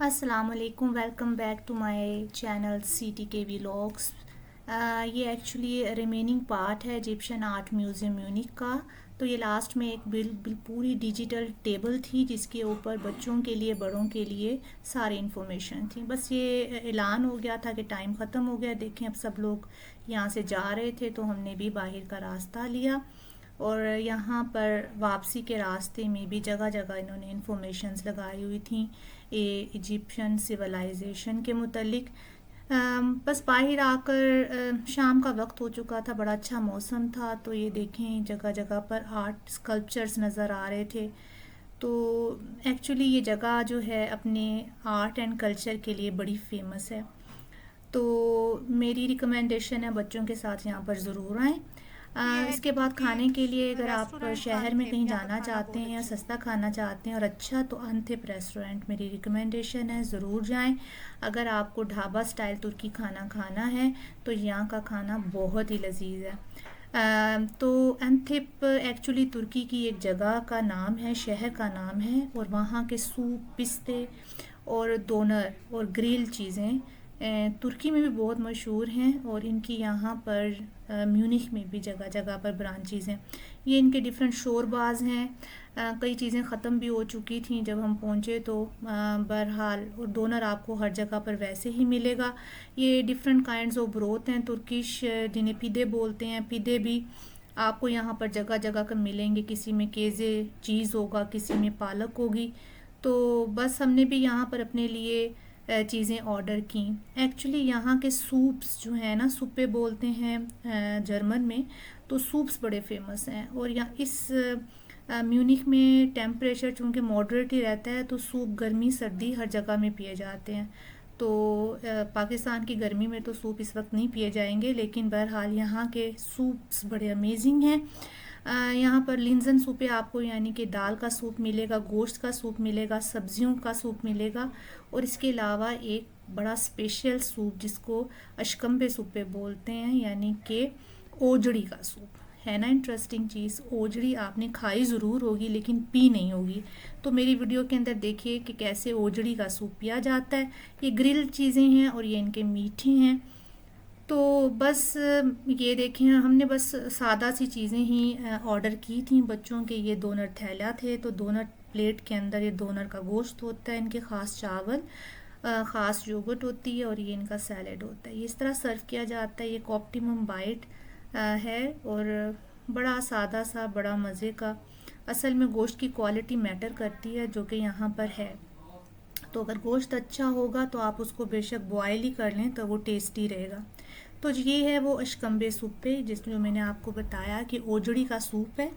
अस्सलामुअलैकुम, welcome back to my channel CTK vlogs. ये actually remaining part है Egyptian art museum Munich का। तो ये लास्ट में एक बिल पूरी डिजिटल टेबल थी जिसके ऊपर बच्चों के लिए बड़ों के लिए सारी इन्फॉर्मेशन थी। बस ये ऐलान हो गया था कि टाइम ख़त्म हो गया। देखें, अब सब लोग यहाँ से जा रहे थे तो हमने भी बाहर का रास्ता लिया। और यहाँ पर वापसी के रास्ते में भी जगह जगह इन्होंने इंफॉर्मेशंस लगाई हुई थी इजिप्शियन सिविलाइजेशन के मुतलिक। बस बाहर आकर शाम का वक्त हो चुका था, बड़ा अच्छा मौसम था। तो ये देखें, जगह जगह पर आर्ट स्कल्पचर्स नज़र आ रहे थे। तो एक्चुअली ये जगह जो है अपने आर्ट एंड कल्चर के लिए बड़ी फेमस है। तो मेरी रिकमेंडेशन है बच्चों के साथ यहाँ पर ज़रूर आएँ। इसके बाद खाने के लिए अगर आप शहर में कहीं जाना चाहते हैं या सस्ता खाना चाहते हैं और अच्छा, तो अनथिप रेस्टोरेंट मेरी रिकमेंडेशन है, ज़रूर जाएं। अगर आपको ढाबा स्टाइल तुर्की खाना खाना है तो यहाँ का खाना बहुत ही लजीज है। तो अनथिप एक्चुअली तुर्की की एक जगह का नाम है, शहर का नाम है। और वहाँ के सूप, पिस्ते और डोनर और ग्रिल चीज़ें तुर्की में भी बहुत मशहूर हैं। और इनकी यहाँ पर म्यूनिख में भी जगह जगह पर ब्रांचेज़ हैं। ये इनके डिफरेंट शोरबाज हैं। कई चीज़ें ख़त्म भी हो चुकी थी जब हम पहुँचे, तो बहरहाल और डोनर आपको हर जगह पर वैसे ही मिलेगा। ये डिफरेंट काइंड्स ऑफ ब्रोथ हैं तुर्किश, जिन्हें पिदे बोलते हैं। पिदे भी आपको यहाँ पर जगह जगह कर मिलेंगे। किसी में केज़े चीज़ होगा, किसी में पालक होगी। तो बस हमने भी यहाँ पर अपने लिए चीज़ें ऑर्डर की। एक्चुअली यहाँ के सूप्स जो हैं ना, सूपे बोलते हैं जर्मन में, तो सूप्स बड़े फेमस हैं। और यहाँ इस म्यूनिख में टेम्परेचर चूँकि मॉडरेट ही रहता है, तो सूप गर्मी सर्दी हर जगह में पिए जाते हैं। तो पाकिस्तान की गर्मी में तो सूप इस वक्त नहीं पिए जाएंगे, लेकिन बहरहाल यहाँ के सूप्स बड़े अमेजिंग हैं। यहाँ पर लिंजन सूप है आपको, यानी कि दाल का सूप मिलेगा, गोश्त का सूप मिलेगा, सब्जियों का सूप मिलेगा। और इसके अलावा एक बड़ा स्पेशल सूप जिसको अशकम्बे सूपे बोलते हैं, यानी कि ओजड़ी का सूप है ना। इंटरेस्टिंग चीज़, ओजड़ी आपने खाई ज़रूर होगी लेकिन पी नहीं होगी। तो मेरी वीडियो के अंदर देखिए कि कैसे ओजड़ी का सूप पिया जाता है। ये ग्रिल चीज़ें हैं और ये इनके मीठे हैं। तो बस ये देखें, हमने बस सादा सी चीज़ें ही ऑर्डर की थी बच्चों के। ये डोनर थैला थे, तो डोनर प्लेट के अंदर ये डोनर का गोश्त होता है, इनके ख़ास चावल, ख़ास योगर्ट होती है और ये इनका सैलेड होता है। ये इस तरह सर्व किया जाता है। ये ऑप्टिमम बाइट है और बड़ा सादा सा, बड़ा मज़े का। असल में गोश्त की क्वालिटी मैटर करती है, जो कि यहाँ पर है। तो अगर गोश्त अच्छा होगा तो आप उसको बेशक बॉयल ही कर लें तो वो टेस्टी रहेगा। तो ये है वो अशकम्बे सूप पे, जिसमें मैंने आपको बताया कि ओजड़ी का सूप है।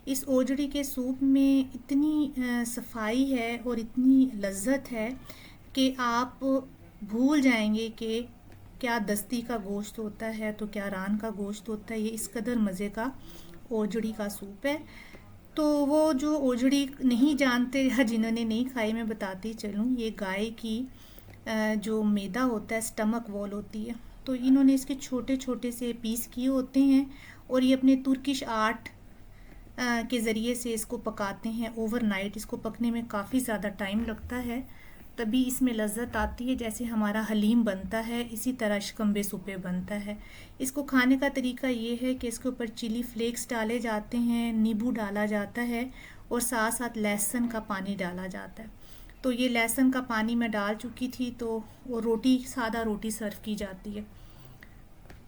इस ओजड़ी के सूप में इतनी सफाई है और इतनी लज्जत है कि आप भूल जाएंगे कि क्या दस्ती का गोश्त होता है तो क्या रान का गोश्त होता है। ये इस कदर मज़े का ओजड़ी का सूप है। तो वो जो ओजड़ी नहीं जानते या जिन्होंने नहीं खाई, मैं बताती चलूँ। ये गाय की जो मैदा होता है, स्टमक वॉल होती है, तो इन्होंने इसके छोटे छोटे से पीस किए होते हैं। और ये अपने तुर्किश आर्ट के ज़रिए से इसको पकाते हैं ओवरनाइट। इसको पकने में काफ़ी ज़्यादा टाइम लगता है, तभी इसमें लज्जत आती है। जैसे हमारा हलीम बनता है, इसी तरह शिकम्बे सूपे बनता है। इसको खाने का तरीका ये है कि इसके ऊपर चिली फ्लेक्स डाले जाते हैं, नींबू डाला जाता है और साथ साथ लहसुन का पानी डाला जाता है। तो ये लहसुन का पानी मैं डाल चुकी थी, तो वो रोटी, सादा रोटी सर्व की जाती है।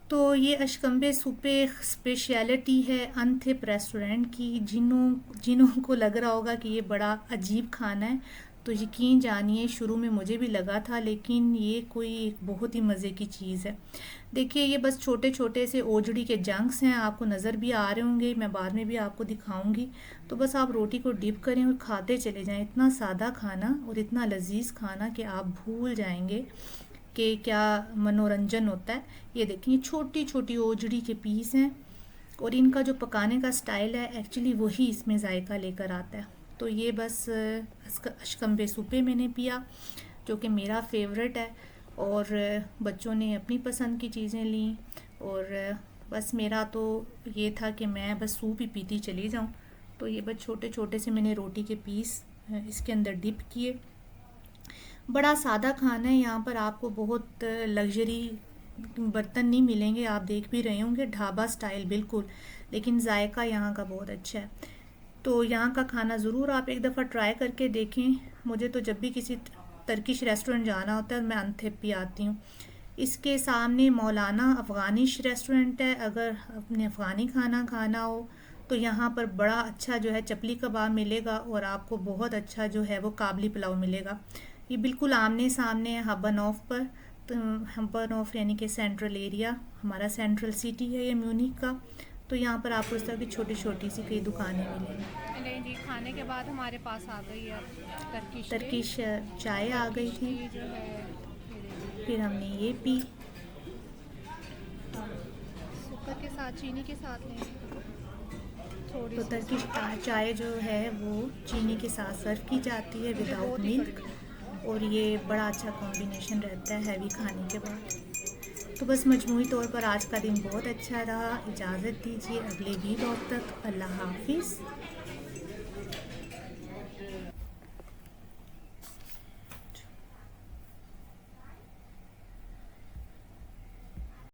तो ये अशकम्बे सूपे स्पेशलिटी है अनथिप रेस्टोरेंट की। जिन्हों जिन्हों को लग रहा होगा कि ये बड़ा अजीब खाना है, तो यकीन जानिए, शुरू में मुझे भी लगा था, लेकिन ये कोई एक बहुत ही मज़े की चीज़ है। देखिए, ये बस छोटे छोटे से ओजड़ी के जंक्स हैं, आपको नज़र भी आ रहे होंगे, मैं बाद में भी आपको दिखाऊंगी। तो बस आप रोटी को डिप करें और खाते चले जाएं। इतना सादा खाना और इतना लजीज खाना कि आप भूल जाएंगे कि क्या मनोरंजन होता है। ये देखिए, छोटी छोटी ओजड़ी के पीस हैं और इनका जो पकाने का स्टाइल है एक्चुअली वही इसमें जायका लेकर आता है। तो ये बस अशकम्बे सूपे मैंने पिया, जो कि मेरा फेवरेट है। और बच्चों ने अपनी पसंद की चीज़ें ली और बस मेरा तो ये था कि मैं बस सूप ही पीती चली जाऊं। तो ये बस छोटे छोटे से मैंने रोटी के पीस इसके अंदर डिप किए। बड़ा सादा खाना है। यहाँ पर आपको बहुत लग्जरी बर्तन नहीं मिलेंगे, आप देख भी रहे होंगे, ढाबा स्टाइल बिल्कुल, लेकिन जायका यहाँ का बहुत अच्छा है। तो यहाँ का खाना ज़रूर आप एक दफ़ा ट्राई करके देखें। मुझे तो जब भी किसी तर्किश रेस्टोरेंट जाना होता है मैं अनथेपी आती हूँ। इसके सामने मौलाना अफ़गानिश रेस्टोरेंट है। अगर अपने अफ़गानी खाना खाना हो तो यहाँ पर बड़ा अच्छा जो है चपली कबाब मिलेगा, और आपको बहुत अच्छा जो है वो काबली पुलाव मिलेगा। ये बिल्कुल आमने सामने है हबन ऑफ पर। तो हबन ऑफ यानी कि सेंट्रल एरिया, हमारा सेंट्रल सिटी है ये म्यूनिक का। तो यहाँ पर आपको इस तरह की छोटी छोटी सी कई दुकानें मिलेंगी। नहीं जी, खाने के बाद हमारे पास आ गई है अब टर्किश टर्किश चाय आ गई टर्किश थी। की जो है ये देखिए, फिर हमने ये पी। शुगर के साथ चीनी के साथ लेंगे थोड़ी तो सी टर्किश सी। चाय जो है वो चीनी के साथ सर्व की जाती है मुझे विदाउट बहुत ही मिल्क, कड़वी है। और ये बड़ा अच्छा कॉम्बिनेशन रहता है हैवी खाने के बाद। तो बस मजमूई तौर पर आज का दिन बहुत अच्छा रहा। इजाज़त दीजिए अगले वीडियो तक। अल्लाह हाफिज़।